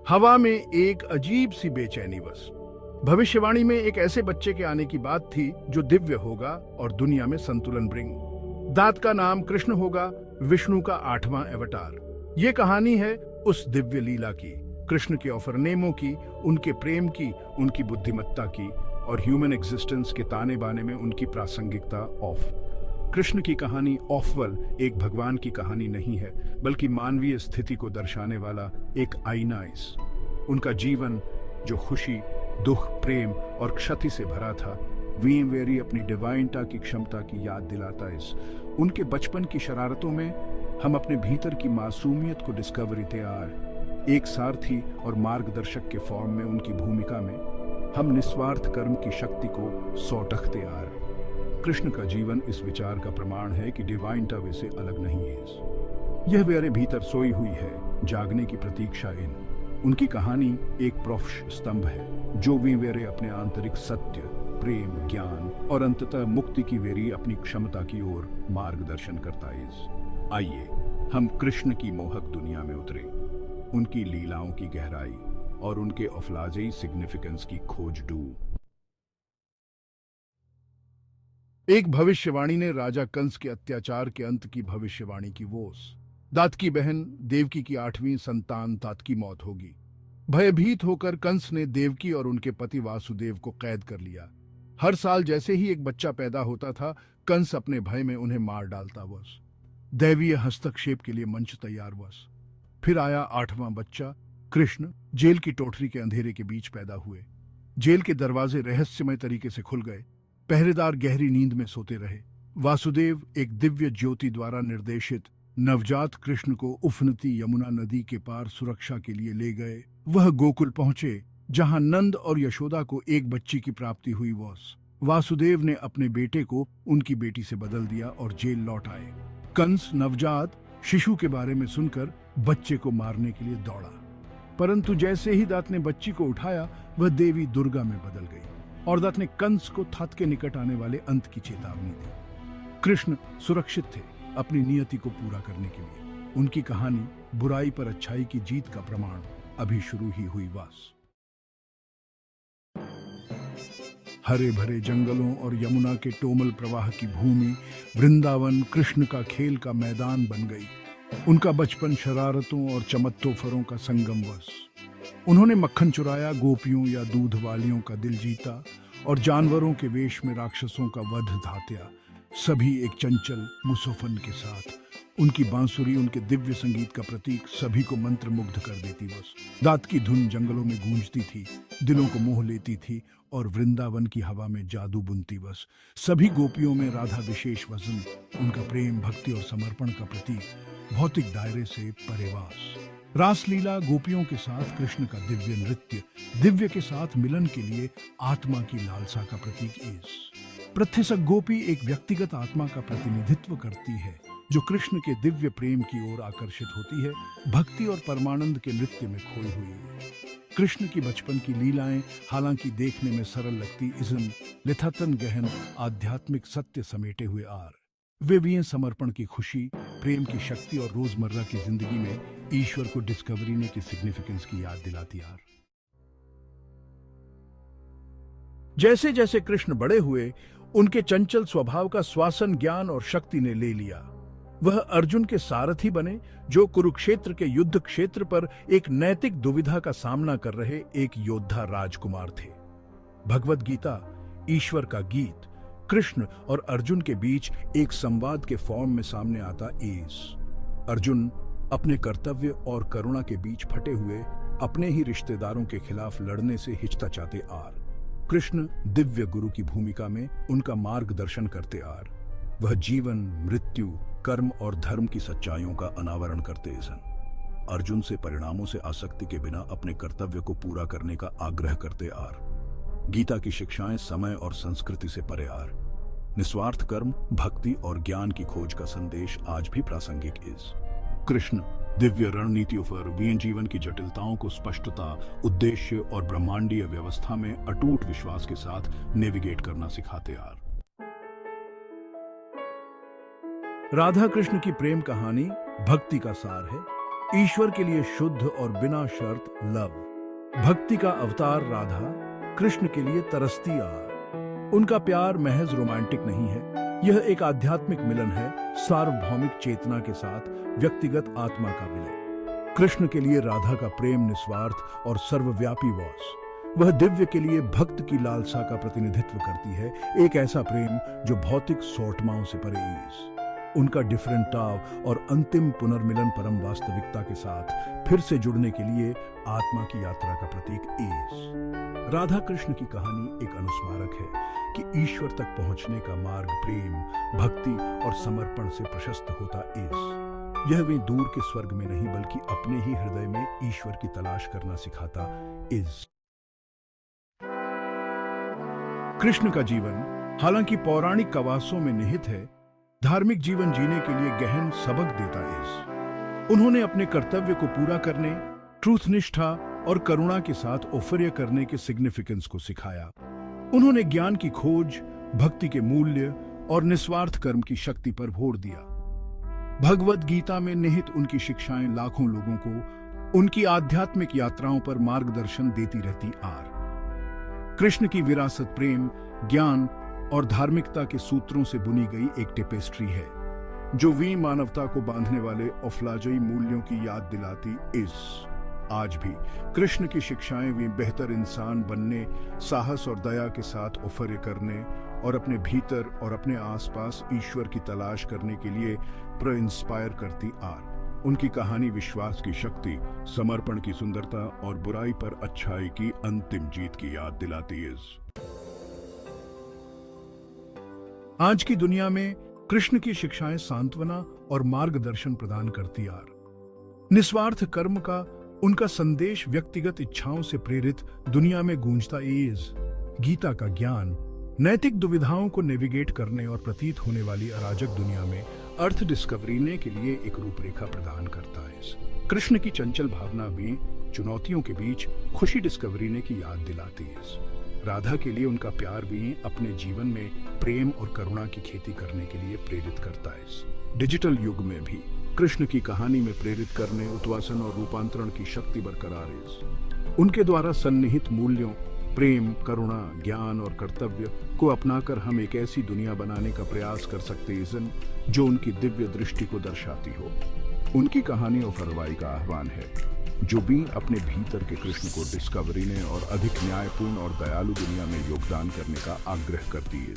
हवा में एक अजीब सी बेचैनी बस। भविष्यवाणी में एक ऐसे बच्चे के आने की बात थी जो दिव्य होगा और दुनिया में संतुलन ब्रिंग। दात का नाम कृष्ण होगा, विष्णु का 8वां अवतार। ये कहानी है उस दिव्य लीला की, कृष्ण के ऑफरनेमों की, उनके प्रेम की, उनकी बुद्धिमत्ता की और ह्यूमन एग्जिस्टेंस के ताने बाने में उनकी प्रासंगिकता ऑफ। कृष्ण की कहानी ऑफवल एक भगवान की कहानी नहीं है, बल्कि मानवीय स्थिति को दर्शाने वाला एक आईना। इस उनका जीवन जो खुशी, दुख, प्रेम और क्षति से भरा था, वीम वेरी अपनी डिवाइनता की क्षमता की याद दिलाता। इस उनके बचपन की शरारतों में हम अपने भीतर की मासूमियत को डिस्कवरी तैयार। एक सारथी और मार्गदर्शक के फॉर्म में उनकी भूमिका में हम निस्वार्थ कर्म की शक्ति को सौटखते आ रहे। कृष्ण का जीवन इस विचार का प्रमाण है कि डिवाइनता वे से अलग नहीं है। यह मेरे भीतर सोई हुई है, जागने की प्रतीक्षा। इन उनकी कहानी एक प्रोफ स्तंभ है जो वी वेरे अपने आंतरिक सत्य, प्रेम, ज्ञान और अंततः मुक्ति की वेरी अपनी क्षमता की ओर मार्गदर्शन करता है। आइए हम कृष्ण की मोहक दुनिया में उतरे, उनकी लीलाओं की गहराई और उनके अफलाजी सिग्निफिकेंस की खोज डू। एक भविष्यवाणी ने राजा कंस के अत्याचार के अंत की भविष्यवाणी की। वोस दात की बहन देवकी की 8वीं संतान तात की मौत होगी। भयभीत होकर कंस ने देवकी और उनके पति वासुदेव को कैद कर लिया। हर साल जैसे ही एक बच्चा पैदा होता था, कंस अपने भय में उन्हें मार डालता। वस दैवीय हस्तक्षेप के लिए मंच तैयार। वस फिर आया 8वां बच्चा कृष्ण। जेल की टोठरी के अंधेरे के बीच पैदा हुए। जेल के दरवाजे रहस्यमय तरीके से खुल गए। पहरेदार गहरी नींद में सोते रहे। वासुदेव एक दिव्य ज्योति द्वारा निर्देशित नवजात कृष्ण को उफनती यमुना नदी के पार सुरक्षा के लिए ले गए। वह गोकुल पहुंचे जहां नंद और यशोदा को एक बच्ची की प्राप्ति हुई। वासुदेव ने अपने बेटे को उनकी बेटी से बदल दिया और जेल लौट आए। कंस नवजात शिशु के बारे में सुनकर बच्चे को मारने के लिए दौड़ा, परंतु जैसे ही दात ने बच्ची को उठाया, वह देवी दुर्गा में बदल गई और दात ने कंस को थात के निकट आने वाले अंत की चेतावनी दी। कृष्ण सुरक्षित थे अपनी नियति को पूरा करने के लिए। उनकी कहानी बुराई पर अच्छाई की जीत का प्रमाण अभी शुरू ही हुई। वास हरे भरे जंगलों और यमुना के टोमल प्रवाह की भूमि वृंदावन कृष्ण का खेल का मैदान बन गई। उनका बचपन शरारतों और चमत्तोफरों का संगम। वस उन्होंने मक्खन चुराया, गोपियों या दूध वालियों का दिल जीता और जानवरों के वेश में राक्षसों का वध धात्या, सभी एक चंचल मुसोफन के साथ। उनकी बांसुरी, उनके दिव्य संगीत का प्रतीक, सभी को मंत्र मुग्ध कर देती। बस दात की धुन जंगलों में गूंजती थी, दिलों को मोह लेती थी और वृंदावन की हवा में जादू बुनती। बस सभी गोपियों में राधा विशेष वजन, उनका प्रेम, भक्ति और समर्पण का प्रतीक, भौतिक दायरे से परेवास। रासलीला गोपियों के साथ कृष्ण का दिव्य नृत्य, दिव्य के साथ मिलन के लिए आत्मा की लालसा का प्रतीक। इस प्रत्यसक गोपी एक व्यक्तिगत आत्मा का प्रतिनिधित्व करती है जो कृष्ण के दिव्य प्रेम की ओर आकर्षित होती है, भक्ति और परमानंद के नृत्य में खोई हुई है। कृष्ण की बचपन की लीलाएं हालांकि देखने में सरल लगती, इज़म लिथातन गहन आध्यात्मिक सत्य समेटे हुए आर। वे भी समर्पण की खुशी, प्रेम की शक्ति और रोजमर्रा की जिंदगी में ईश्वर को डिस्कवरी ने की सिग्निफिकेंस की याद दिलाती यार। जैसे जैसे कृष्ण बड़े हुए, उनके चंचल स्वभाव का श्वासन ज्ञान और शक्ति ने ले लिया। वह अर्जुन के सारथी बने, जो कुरुक्षेत्र के युद्ध क्षेत्र पर एक नैतिक दुविधा का सामना कर रहे एक योद्धा राजकुमार थे। भगवद गीता, ईश्वर का गीत, कृष्ण और अर्जुन के बीच एक संवाद के फॉर्म में सामने आता। अर्जुन अपने कर्तव्य और करुणा के बीच फटे हुए अपने ही रिश्तेदारों के खिलाफ लड़ने से हिचकिचाते आर। कृष्ण दिव्य गुरु की भूमिका में उनका मार्गदर्शन करते आर। वह जीवन, मृत्यु, कर्म और धर्म की सच्चाइयों का अनावरण करते सन। अर्जुन से परिणामों से आसक्ति के बिना अपने कर्तव्य को पूरा करने का आग्रह करते आर। गीता की शिक्षाएं समय और संस्कृति से परे आर। निस्वार्थ कर्म, भक्ति और ज्ञान की खोज का संदेश आज भी प्रासंगिक इस। कृष्ण दिव्य रणनीतियों पर वीन जीवन की जटिलताओं को स्पष्टता, उद्देश्य और ब्रह्मांडीय व्यवस्था में अटूट विश्वास के साथ नेविगेट करना सिखाते आर। राधा कृष्ण की प्रेम कहानी भक्ति का सार है। ईश्वर के लिए शुद्ध और बिना शर्त लव। भक्ति का अवतार राधा, कृष्ण के लिए तरसती आर। उनका प्यार महज रोमांटिक नहीं है, यह एक आध्यात्मिक मिलन है, सार्वभौमिक चेतना के साथ व्यक्तिगत आत्मा का विलय। कृष्ण के लिए राधा का प्रेम निस्वार्थ और सर्वव्यापी वास। वह दिव्य के लिए भक्त की लालसा का प्रतिनिधित्व करती है, एक ऐसा प्रेम जो भौतिक सोटमाओं से परे इस। उनका डिफरेंट टाव और अंतिम पुनर्मिलन परम वास्तविकता के साथ फिर से जुड़ने के लिए आत्मा की यात्रा का प्रतीक इस। राधा कृष्ण की कहानी एक अनुस्मारक है कि ईश्वर तक पहुंचने का मार्ग प्रेम, भक्ति और समर्पण से प्रशस्त होता इस। यह वे दूर के स्वर्ग में नहीं बल्कि अपने ही हृदय में ईश्वर की तलाश करना सिखाता इस। कृष्ण का जीवन हालांकि पौराणिक कवासों में निहित है, धार्मिक जीवन जीने के लिए गहन सबक देता इस। उन्होंने अपने कर्तव्य को पूरा करने, ट्रूथ निष्ठा और करुणा के साथ औफर्य करने के सिग्निफिकेंस को सिखाया। उन्होंने ज्ञान की खोज, भक्ति के मूल्य और निस्वार्थ कर्म की शक्ति पर भोर दिया। भगवद गीता में निहित उनकी शिक्षाएं लाखों लोगों को उनकी आध्यात्मिक यात्राओं पर मार्गदर्शन देती रहती आर। कृष्ण की विरासत प्रेम, ज्ञान और धार्मिकता के सूत्रों से बुनी गई एक टेपेस्ट्री है, जो वी मानवता को बांधने वाले औफलाजई मूल्यों की याद दिलाती इस। आज भी कृष्ण की शिक्षाएं वी बेहतर इंसान बनने, साहस और दया के साथ औफर्य करने और अपने भीतर और अपने आसपास ईश्वर की तलाश करने के लिए इंस्पायर करती आर। उनकी कहानी विश्वास की शक्ति, समर्पण की सुंदरता और बुराई पर अच्छाई की अंतिम जीत की याद दिलाती है। आज की दुनिया में कृष्ण की शिक्षाएं सांत्वना और मार्गदर्शन प्रदान करती आर। निस्वार्थ कर्म का उनका संदेश व्यक्तिगत इच्छाओं से प्रेरित दुनिया में गूंजता इज। गीता का ज्ञान नैतिक दुविधाओं को नेविगेट करने और प्रतीत होने वाली अराजक दुनिया में अर्थ डिस्कवरीने के लिए एक रूपरेखा प्रदान करता है। कृष्ण की चंचल भावना भी चुनौतियों के बीच खुशी डिस्कवरीने की याद दिलाती है। राधा के लिए उनका प्यार भी अपने जीवन में प्रेम और करुणा की खेती करने के लिए प्रेरित करता है। डिजिटल युग में भी कृष्ण की कहानी में प्रेरित करने, उत्वासन और रूपांतरण की शक्ति बरकरार है। उनके द्वारा सन्निहित मूल्यों प्रेम, करुणा, ज्ञान और कर्तव्य को अपनाकर हम एक ऐसी दुनिया बनाने का प्रयास कर सकते हैं जो उनकी दिव्य दृष्टि को दर्शाती हो। उनकी कहानी और फरवाई का आह्वान है, जो भी अपने भीतर के कृष्ण को डिस्कवरीने और अधिक न्यायपूर्ण और दयालु दुनिया में योगदान करने का आग्रह करती है।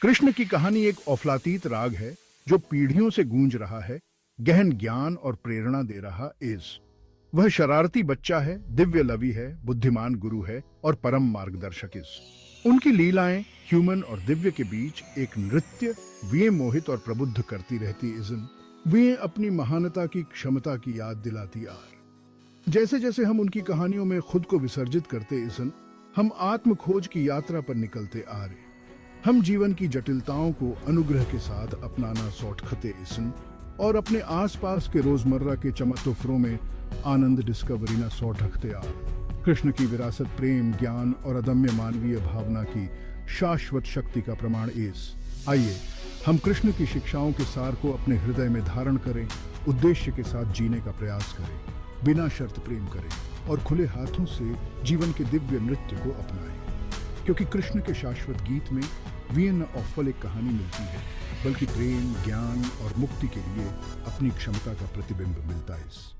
कृष्ण की कहानी एक औफलातीत राग है जो पीढ़ियों से गूंज रहा है, गहन ज्ञान और प्रेरणा दे रहा इस। वह शरारती बच्चा है, दिव्य लवी है, बुद्धिमान गुरु है और परम मार्गदर्शक इस। उनकी लीलाएं ह्यूमन और दिव्य के बीच एक नृत्य वे मोहित और प्रबुद्ध करती रहती इज़न। वे अपनी महानता की क्षमता की याद दिलाती आर। जैसे जैसे हम उनकी कहानियों में खुद को विसर्जित करते इसन, हम आत्म खोज की यात्रा पर निकलते आ रहे। हम जीवन की जटिलताओं को अनुग्रह के साथ अपनाना सौटखते इसन और अपने आसपास के रोजमर्रा के चमत्कारों में आनंद डिस्कवरीना सौटखते आ। कृष्ण की विरासत प्रेम, ज्ञान और अदम्य मानवीय भावना की शाश्वत शक्ति का प्रमाण इस। आइए हम कृष्ण की शिक्षाओं के सार को अपने हृदय में धारण करें, उद्देश्य के साथ जीने का प्रयास करें, बिना शर्त प्रेम करें और खुले हाथों से जीवन के दिव्य नृत्य को अपनाएं। क्योंकि कृष्ण के शाश्वत गीत में वी न औफल एक कहानी मिलती है, बल्कि प्रेम, ज्ञान और मुक्ति के लिए अपनी क्षमता का प्रतिबिंब मिलता है।